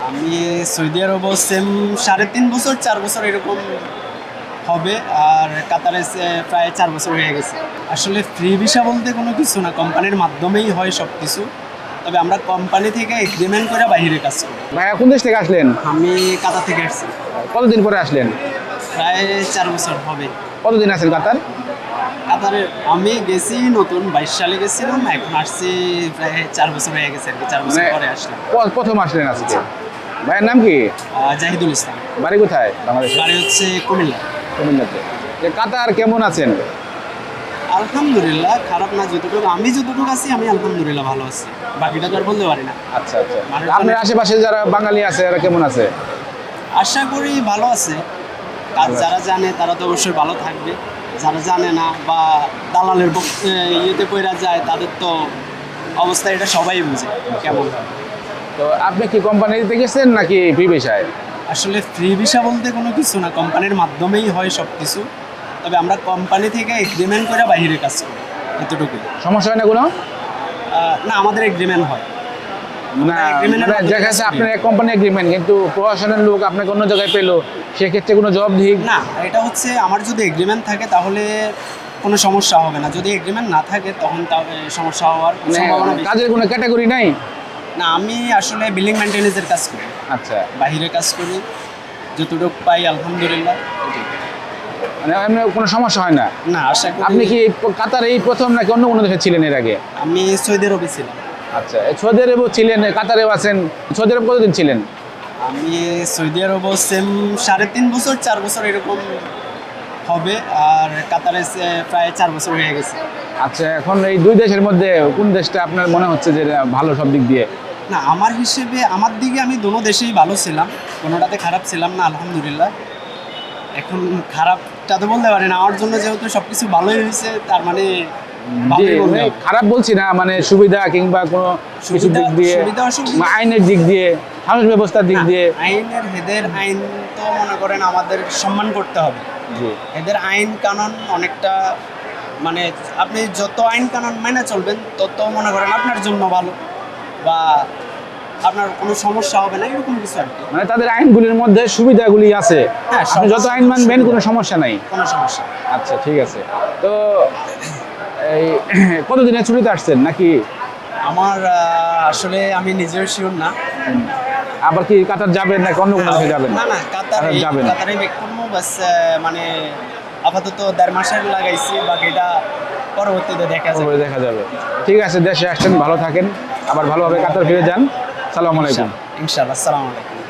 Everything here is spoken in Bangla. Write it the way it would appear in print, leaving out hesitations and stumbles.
আমি সৌদি আরবও সেম 3.5 বছর 4 বছর এরকম হবে, আর কাতারে প্রায় 4 বছর হয়ে গেছে। আসলে ফ্রি ভিসা বলতে কোনো কিছু না, কোম্পানির মাধ্যমেই হয় সব কিছু। তবে আমরা কোম্পানি থেকে এগ্রিমেন্ট করে বাইরে কাজ করি। ভাইয়া কোন দেশ থেকে আসলেন? আমি কাতার থেকে আসছি, কতদিন পরে আসলেন? প্রায় 4 বছর হবে। কতদিন আছেন কাতার? কাতারে আমি গেছি নতুন 22 সালে গেছিলাম, এখন আসছি প্রায় 4 বছর হয়ে গেছে আর কি, 4 বছর পরে আসলাম। প্রথম আসলেন আজকে। ভাইয়ের নাম কি? জাহিদুল ইসলাম। বাড়ি কোথায় বাংলাদেশে? বাড়ি হচ্ছে কুমিল্লা। কুমিল্লাতে। যে কাতার কেমন আছেন? আলহামদুলিল্লাহ, খারাপ না। আমি যতটুকু আছি আমি আলহামদুলিল্লাহ ভালো আছি, বাকিটা তো আর বলতে পারি না। আচ্ছা আচ্ছা। আপনার আশেপাশে যারা বাঙালি আছে এরা কেমন আছে? আশা করি ভালো আছে। কাজ যারা জানে তারা তো অবশ্যই ভালো থাকবে, যারা জানে না বা দালালের ইয়েতে পড়া যায় তাদের তো অবস্থা এটা সবাই বুঝে কেমন। তো আপনি কি কোম্পানিতে গেছেন নাকি ফ্রি ভিসায়? আসলে ফ্রি ভিসা বলতে কোনো কিছু না, কোম্পানির মাধ্যমেই হয় সব কিছু। তবে আমরা কোম্পানি থেকে এগ্রিমেন্ট করে বাইরে কাজ করি, এতটুকুই। সমস্যা হয় না কোনো? না, আমাদের এগ্রিমেন্ট হয় না, agreement এর মাধ্যমে দেখা যাচ্ছে কাজ করি। আপনার এক কোম্পানি এগ্রিমেন্ট, কিন্তু প্রশাসনের লোক আপনাকে অন্য জায়গায় পেলো, সেক্ষেত্রে কোনো জবাবদিহি? না, এটা হচ্ছে আমার যদি এগ্রিমেন্ট থাকে তাহলে কোনো সমস্যা হবে না, যদি এগ্রিমেন্ট না থাকে তখন সমস্যা হওয়ার সম্ভাবনা বেশি। কাজের কোনো ক্যাটাগরি নাই? না, আমি আসলে বিল্ডিং মেইনটেনেন্সের কাজ করি, আচ্ছা, বাইরে কাজ করি, যতটুকু পাই আলহামদুলিল্লাহ। মানে এমনি কোনো সমস্যা হয় না? না, আশা করি। আপনি কি কাতার এই প্রথম নাকি অন্য কোনো দেশে ছিলেন এর আগে? আমি সৌদি আরবে ছিলাম। আচ্ছা, সৌদি আরবেও ছিলেন, কাতারেও আছেন। সৌদি আরব কতদিন ছিলেন? আমি সৌদি আরবও সেম 3.5 বছর 4 বছর এরকম হবে, আর কাতারে প্রায় 4 বছর হয়ে গেছে। আচ্ছা, এখন এই দুই দেশের মধ্যে কোন দেশটা আপনার মনে হচ্ছে যে ভালো সব দিক দিয়ে? না, আমার হিসেবে আমার দিকে আমি দোনো দেশেই ভালো ছিলাম, কোনোটাতে খারাপ ছিলাম না আলহামদুলিল্লাহ। এখন খারাপটা তো বলতে পারি না, আমার জন্য যেহেতু সব কিছু ভালোই হয়েছে তার মানে ভালোই বলতে হবে। খারাপ বলছি না, মানে সুবিধা কিংবা কোনো কিছু দিক দিয়ে, সুবিধা অসুবিধা আইনের দিক দিয়ে, সমাজ ব্যবস্থার দিক দিয়ে। এদের আইন তো মনে করেন আমাদের সম্মান করতে হবে। এদের আইন কানুন অনেকটা, মানে আপনি যত আইন কানুন মেনে চলবেন তত মনে করেন আপনার জন্য ভালো, বা আপনার কোনো সমস্যা হবে না, এরকম কিছু আর কি। মানে তাদের আইনগুলির মধ্যে সুবিধাগুলি আছে, হ্যাঁ, আপনি যত আইন মানবেন কোনো সমস্যা নাই। কোনো সমস্যা। আচ্ছা, ঠিক আছে। তো এই কতদিনের ছুটিতে আসছেন নাকি? আমার আসলে আমি নিজেও শিওর না। আবার কি কাতার যাবেন নাকি অন্য কোনো দেশে যাবেন? না, কাতারে যাবেন। কাতারে ব্যাক করবো বাস। মানে আপাতত 1.5 মাসের লাগাইছি, বাকিটা পরবর্তীতে দেখা যাবে। ঠিক আছে, দেশে আসছেন, ভালো থাকেন, আবার ভালোভাবে কাতার ফিরে যান। সালাম আলাইকুম। ইনশাআল্লাহ। আসসালামু আলাইকুম।